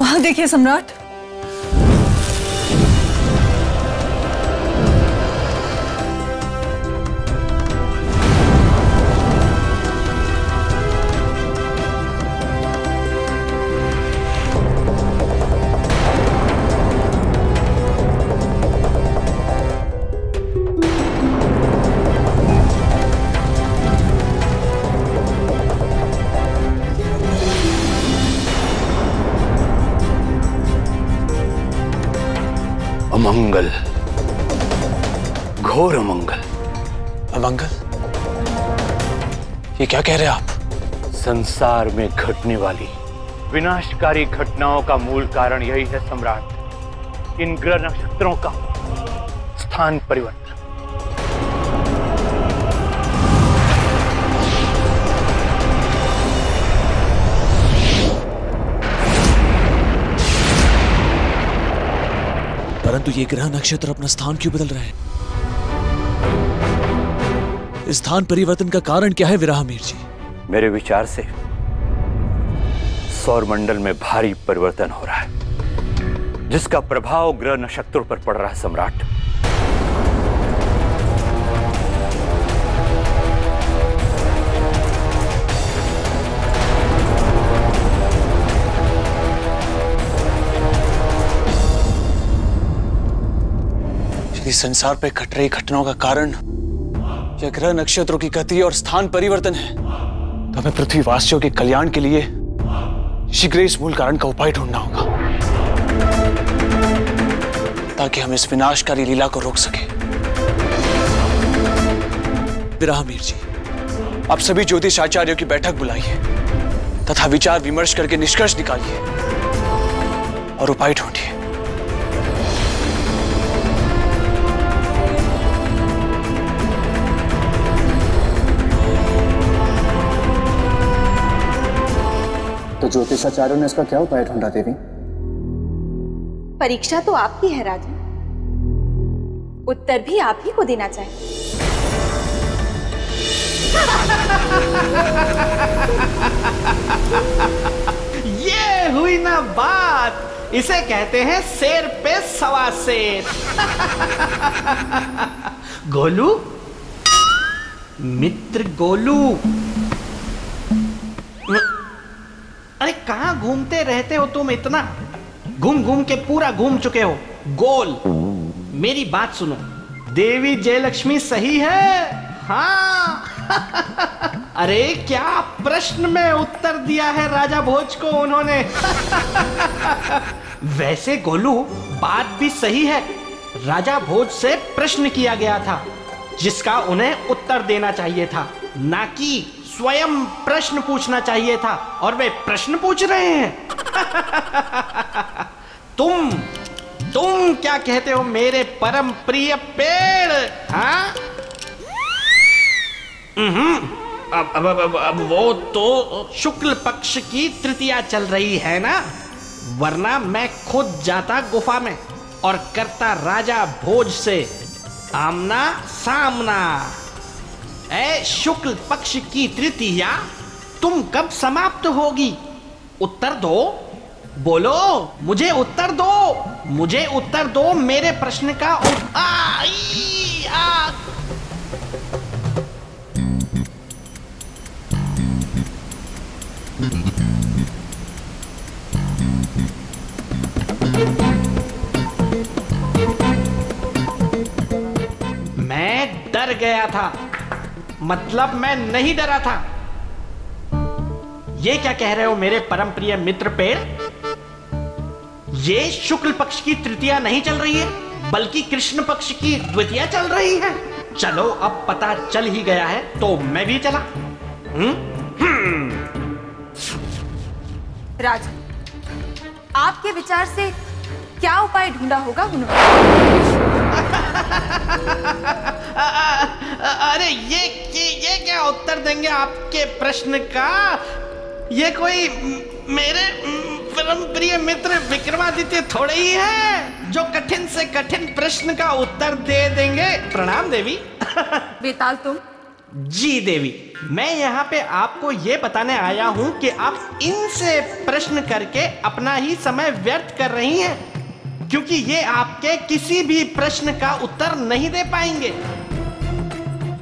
वहां देखिए सम्राट। अमंगल, घोर अमंगल। अमंगल? ये क्या कह रहे हैं आप? संसार में घटने वाली विनाशकारी घटनाओं का मूल कारण यही है सम्राट, इन ग्रह नक्षत्रों का स्थान परिवर्तन। परंतु ये ग्रह नक्षत्र अपना स्थान क्यों बदल रहे हैं? इस स्थान परिवर्तन का कारण क्या है विराहमीर जी? मेरे विचार से सौरमंडल में भारी परिवर्तन हो रहा है, जिसका प्रभाव ग्रह नक्षत्रों पर पड़ रहा है सम्राट। यदि संसार पे घट रही घटनाओं का कारण यह ग्रह नक्षत्रों की गति और स्थान परिवर्तन है, तो हमें पृथ्वीवासियों के कल्याण के लिए शीघ्र इस मूल कारण का उपाय ढूंढना होगा, ताकि हम इस विनाशकारी लीला को रोक सके। विराहमीर जी, आप सभी ज्योतिष आचार्यों की बैठक बुलाइए तथा विचार विमर्श करके निष्कर्ष निकालिए और उपाय ढूंढिए। तो ज्योतिषाचार्यों ने इसका क्या उपाय ढूंढा देवी? परीक्षा तो आपकी है राजा, उत्तर भी आप ही को देना चाहिए। ये हुई ना बात, इसे कहते हैं शेर पे सवा शेर। गोलू, मित्र गोलू, अरे कहां घूमते रहते हो तुम इतना? घूम घूम के पूरा घूम चुके हो गोल। मेरी बात सुनो, देवी जयलक्ष्मी सही है? हाँ। अरे क्या प्रश्न में उत्तर दिया है राजा भोज को उन्होंने। वैसे गोलू, बात भी सही है, राजा भोज से प्रश्न किया गया था जिसका उन्हें उत्तर देना चाहिए था, ना कि स्वयं प्रश्न पूछना चाहिए था, और वे प्रश्न पूछ रहे हैं। तुम क्या कहते हो मेरे परम प्रिय पेड़? हाँ? अब वो तो शुक्ल पक्ष की तृतीया चल रही है ना, वरना मैं खुद जाता गुफा में और करता राजा भोज से आमना सामना। ऐ शुक्ल पक्ष की तृतीया तुम कब समाप्त होगी? उत्तर दो, बोलो, मुझे उत्तर दो, मुझे उत्तर दो मेरे प्रश्न का। मैं डर गया था, मतलब मैं नहीं डरा था। ये क्या कह रहे हो मेरे परम प्रिय मित्र पेड़? ये शुक्ल पक्ष की तृतीया नहीं चल रही है, बल्कि कृष्ण पक्ष की द्वितीया चल रही है। चलो अब पता चल ही गया है तो मैं भी चला। राजा, आपके विचार से क्या उपाय ढूंढा होगा उन्होंने? अरे ये क्या उत्तर देंगे आपके प्रश्न का? ये कोई मेरे परम प्रिय मित्र विक्रमादित्य थोड़े ही है जो कठिन से कठिन प्रश्न का उत्तर दे देंगे। प्रणाम देवी। बेताल तुम? जी देवी। मैं यहाँ पे आपको ये बताने आया हूँ कि आप इनसे प्रश्न करके अपना ही समय व्यर्थ कर रही हैं, क्योंकि ये आपके किसी भी प्रश्न का उत्तर नहीं दे पाएंगे।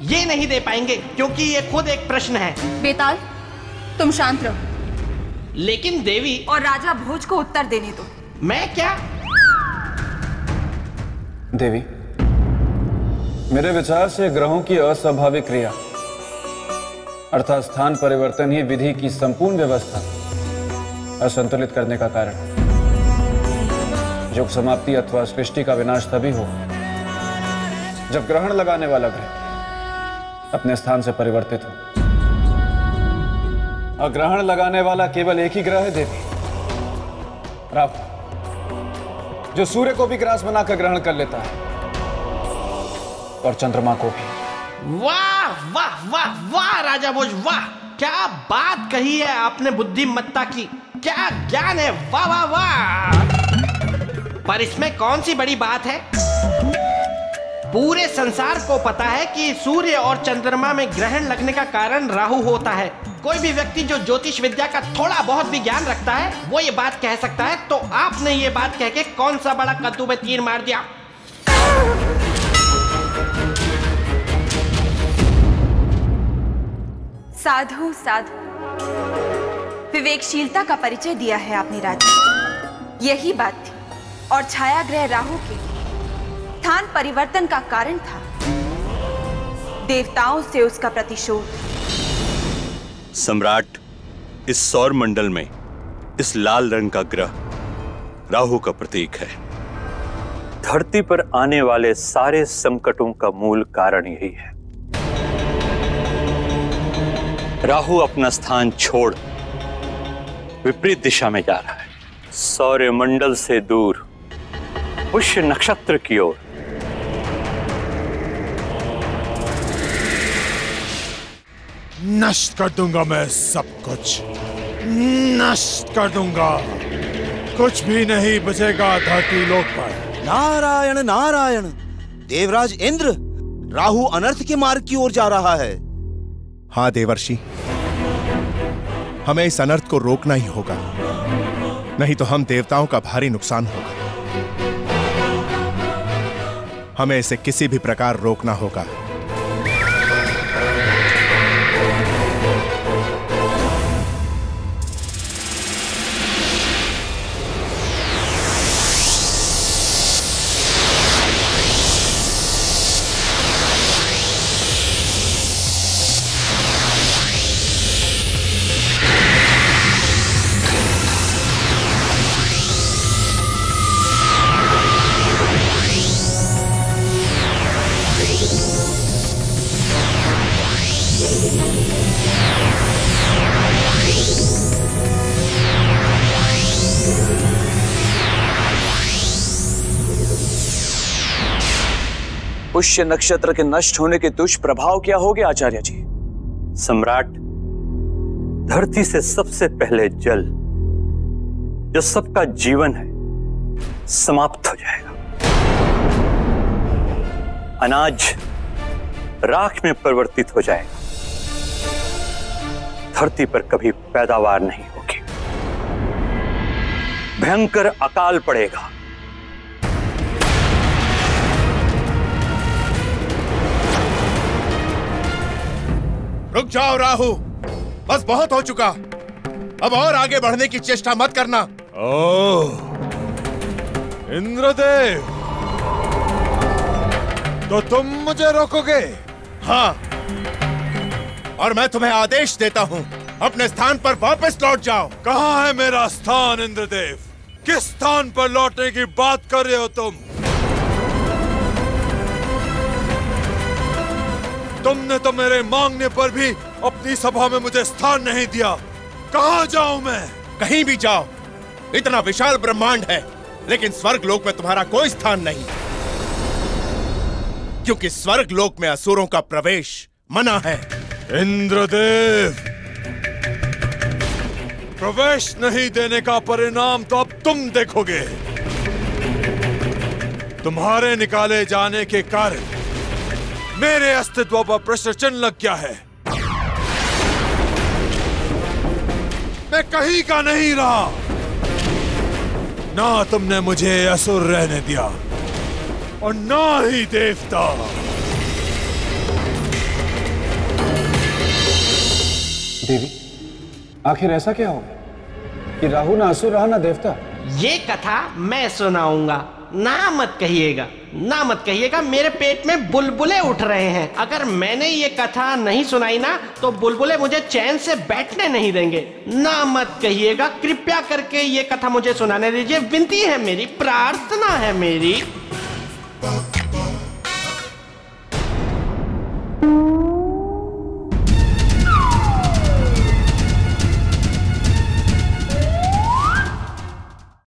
ये नहीं दे पाएंगे क्योंकि ये खुद एक प्रश्न है। बेताल, तुम शांत रहो। लेकिन देवी, और राजा भोज को उत्तर देने दो। मैं क्या? देवी, मेरे विचार से ग्रहों की अस्वाभाविक क्रिया अर्थात स्थान परिवर्तन ही विधि की संपूर्ण व्यवस्था असंतुलित करने का कारण। युग समाप्ति अथवा सृष्टि का विनाश तभी हो जब ग्रहण लगाने वाला ग्रह अपने स्थान से परिवर्तित हो। और ग्रहण लगाने वाला केवल एक ही ग्रह है देवी, राहु, जो सूर्य को भी ग्रास बनाकर ग्रहण कर लेता है और चंद्रमा को भी। वाह वाह वाह वाह राजा भोज, वाह! क्या बात कही है आपने बुद्धिमत्ता की, क्या ज्ञान है, वाह वाह वाह! पर इसमें कौन सी बड़ी बात है? पूरे संसार को पता है कि सूर्य और चंद्रमा में ग्रहण लगने का कारण राहु होता है। कोई भी व्यक्ति जो ज्योतिष विद्या का थोड़ा बहुत भी ज्ञान रखता है वो ये बात कह सकता है। तो आपने ये बात कह के कौन सा बड़ा कद्दू में तीर मार दिया? साधु साधु, विवेकशीलता का परिचय दिया है आपने राजा। यही बात थी, और छाया ग्रह राहु के स्थान परिवर्तन का कारण था देवताओं से उसका प्रतिशोध। सम्राट, इस सौर मंडल में इस लाल रंग का ग्रह राहु का प्रतीक है। धरती पर आने वाले सारे संकटों का मूल कारण यही है। राहु अपना स्थान छोड़ विपरीत दिशा में जा रहा है, सौर मंडल से दूर पुष्य नक्षत्र की ओर। नष्ट कर दूंगा मैं सब कुछ, नष्ट कर दूंगा। कुछ भी नहीं बचेगा धरती लोक पर। नारायण नारायण, देवराज इंद्र, राहु अनर्थ के मार्ग की ओर जा रहा है। हाँ देवर्षि, हमें इस अनर्थ को रोकना ही होगा, नहीं तो हम देवताओं का भारी नुकसान होगा। हमें इसे किसी भी प्रकार रोकना होगा। पुष्य नक्षत्र के नष्ट होने के दुष्प्रभाव क्या होंगे आचार्य जी? सम्राट, धरती से सबसे पहले जल, जो सबका जीवन है, समाप्त हो जाएगा। अनाज राख में परिवर्तित हो जाएगा। धरती पर कभी पैदावार नहीं होगी। भयंकर अकाल पड़ेगा। रुक जाओ राहु, बस बहुत हो चुका। अब और आगे बढ़ने की चेष्टा मत करना। ओह, इंद्रदेव, तो तुम मुझे रोकोगे? हाँ, और मैं तुम्हें आदेश देता हूँ, अपने स्थान पर वापस लौट जाओ। कहाँ है मेरा स्थान इंद्रदेव? किस स्थान पर लौटने की बात कर रहे हो तुम? तुमने तो मेरे मांगने पर भी अपनी सभा में मुझे स्थान नहीं दिया। कहाँ जाऊं मैं? कहीं भी जाओ, इतना विशाल ब्रह्मांड है, लेकिन स्वर्ग लोक में तुम्हारा कोई स्थान नहीं, क्योंकि स्वर्ग लोक में असुरों का प्रवेश मना है। इंद्रदेव, प्रवेश नहीं देने का परिणाम तो अब तुम देखोगे। तुम्हारे निकाले जाने के कारण मेरे अस्तित्व पर प्रश्न चिन्ह लग गया है। मैं कहीं का नहीं रहा। ना तुमने मुझे असुर रहने दिया और ना ही देवता। देवी, आखिर ऐसा क्या होगा कि राहु ना असुर रहा ना देवता? ये कथा मैं सुनाऊंगा। ना मत कहिएगा, ना मत कहिएगा, मेरे पेट में बुलबुले उठ रहे हैं। अगर मैंने ये कथा नहीं सुनाई ना तो बुलबुले मुझे चैन से बैठने नहीं देंगे। ना मत कहिएगा, कृपया करके ये कथा मुझे सुनाने दीजिए। विनती है मेरी, प्रार्थना है मेरी।